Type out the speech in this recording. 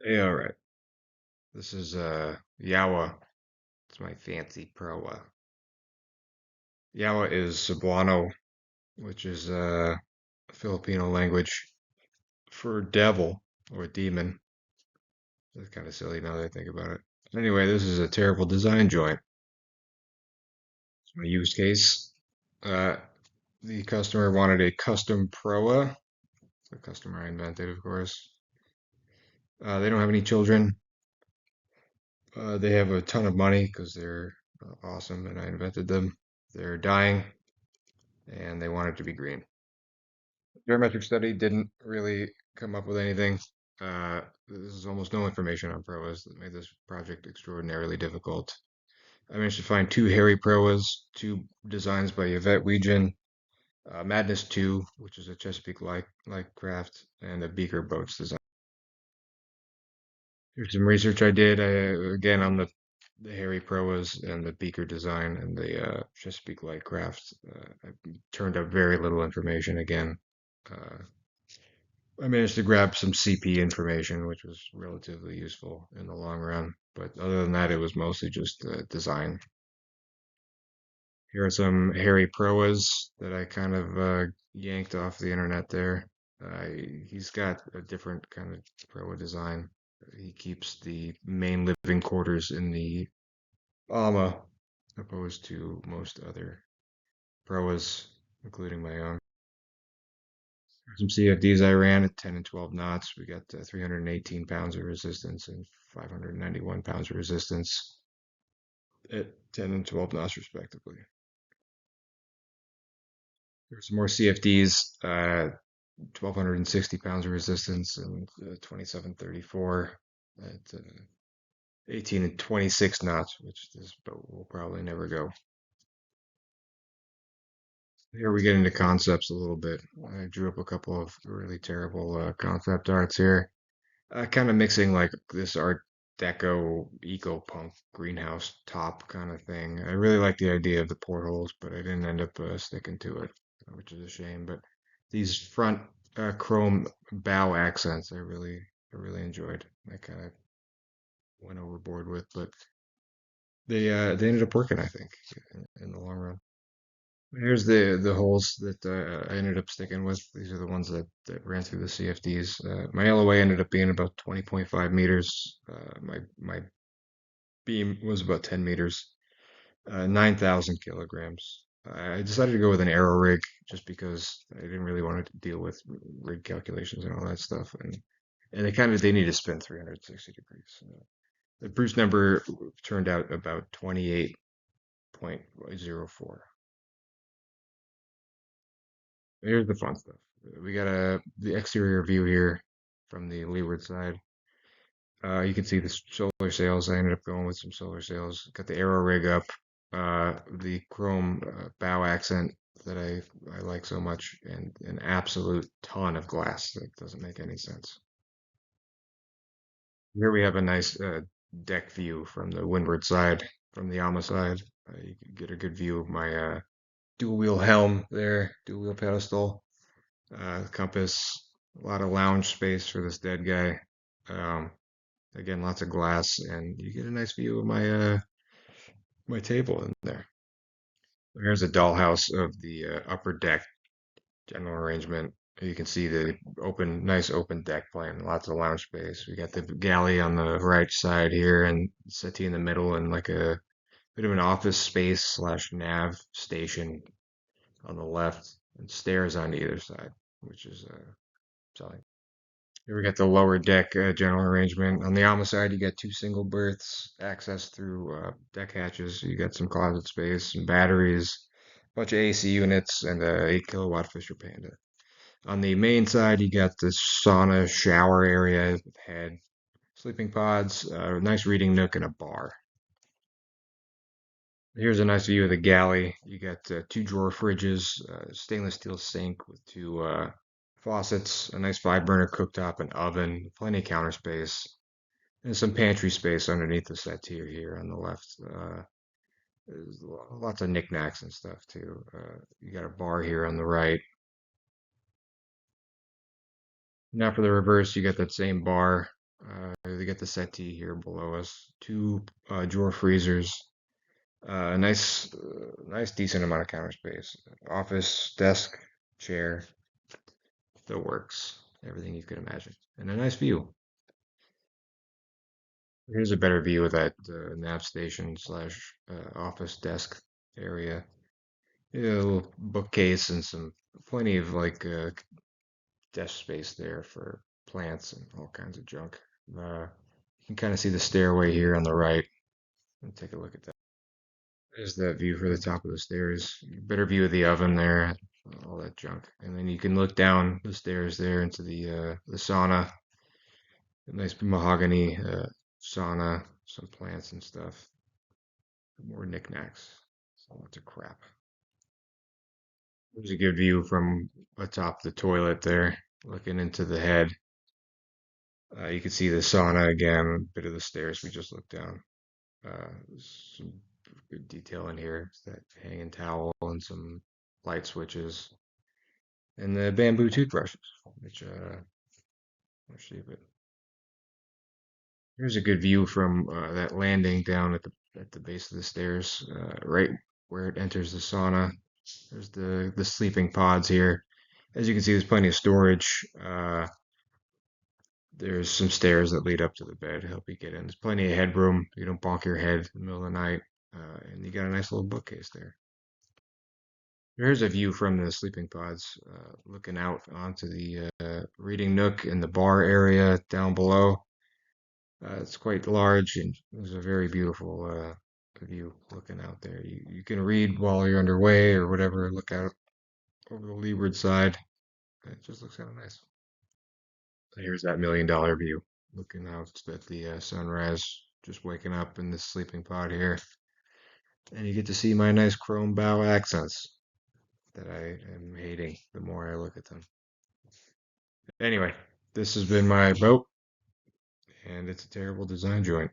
Hey, all right. This is Yawa. It's my fancy Proa. Yawa is Cebuano, which is a Filipino language for devil or demon. That's kind of silly now that I think about it. Anyway, this is a terrible design joint. It's my use case. Uh, the customer wanted a custom Proa. The customer I invented, of course. They don't have any children. They have a ton of money because they're awesome and I invented them. They're dying and they want it to be green. Geometric study didn't really come up with anything. This is almost no information on proas that made this project extraordinarily difficult. I managed to find two hairy proas, two designs by Yvette Weegen, Madness 2, which is a Chesapeake-like craft, and a Beaker Boats design. Here's some research I did, again, on the hairy proas and the Beaker design and the Chesapeake-like craft. I turned up very little information again. Uh, I managed to grab some CP information, which was relatively useful in the long run. But other than that, it was mostly just design. Here are some hairy proas that I kind of yanked off the internet there. He's got a different kind of proa design. He keeps the main living quarters in the AMA, opposed to most other proas, including my own. Some CFDs I ran at 10 and 12 knots. We got 318 pounds of resistance and 591 pounds of resistance at 10 and 12 knots, respectively. There's some more CFDs, 1,260 pounds of resistance and 2734 at 18 and 26 knots, which this boat will probably never go. Here we get into concepts a little bit. I drew up a couple of really terrible concept arts here. Kind of mixing like this Art Deco eco punk greenhouse top kind of thing. I really like the idea of the portholes, but I didn't end up sticking to it, which is a shame. But these front chrome bow accents, I really enjoyed. I kind of went overboard with, but they ended up working, I think, in the long run. Here's the holes that I ended up sticking with. These are the ones that ran through the CFDs. My LOA ended up being about 20.5 meters. My beam was about 10 meters, 9,000 kilograms. I decided to go with an aero rig just because I didn't really want to deal with rig calculations and all that stuff. And they need to spin 360 degrees. The Bruce number turned out about 28.04. Here's the fun stuff. We got the exterior view here from the leeward side. You can see the solar sails. I ended up going with some solar sails. Got the aero rig up. The chrome bow accent that I like so much, and an absolute ton of glass that doesn't make any sense. Here we have a nice deck view from the windward side, from the AMA side. You can get a good view of my dual wheel helm there, dual wheel pedestal. Compass, a lot of lounge space for this dead guy. Um, Again, lots of glass, and you get a nice view of my table in there. Here's a dollhouse of the upper deck general arrangement. You can see the nice open deck plan, lots of lounge space. We got the galley on the right side here, and settee in the middle, and like a bit of an office space slash nav station on the left, and stairs on either side, which is selling. Here we got the lower deck general arrangement. On the AMA side, you got two single berths, access through deck hatches. You got some closet space, some batteries, a bunch of AC units, and a 8 kilowatt Fisher Panda. On the main side, you got the sauna shower area with head, sleeping pods, a nice reading nook, and a bar. Here's a nice view of the galley. You got two drawer fridges, stainless steel sink with two faucets, a nice 5 burner cooktop and oven, plenty of counter space, and some pantry space underneath the settee here on the left. There's lots of knickknacks and stuff too. You got a bar here on the right. Now for the reverse, you got that same bar, They get the settee here below us, two drawer freezers, nice decent amount of counter space, office, desk, chair, the works, everything you could imagine, and a nice view. Here's a better view of that nav station slash office desk area. Yeah, a little bookcase and some plenty of like desk space there for plants and all kinds of junk. You can kind of see the stairway here on the right. And take a look at that. There's that view for the top of the stairs. Better view of the oven there, all that junk. And then you can look down the stairs there into the sauna. A nice mahogany sauna, some plants and stuff. More knickknacks. So lots of crap. There's a good view from atop the toilet there, looking into the head. You can see the sauna again, a bit of the stairs we just looked down. Some good detail in here. It's that hanging towel and some light switches and the bamboo toothbrushes, which let's see, but here's a good view from that landing down at the base of the stairs, right where it enters the sauna. There's the sleeping pods here. As you can see, there's plenty of storage. There's some stairs that lead up to the bed, help you get in. There's plenty of headroom. You don't bonk your head in the middle of the night. And you got a nice little bookcase there. Here's a view from the sleeping pods, looking out onto the reading nook and the bar area down below. It's quite large and there's a very beautiful view looking out there. You can read while you're underway or whatever, look out over the leeward side. It just looks kind of nice. Here's that $1 million view, looking out at the sunrise, just waking up in this sleeping pod here. And you get to see my nice chrome bow accents that I am hating the more I look at them. Anyway, this has been my boat, and it's a terrible design joint.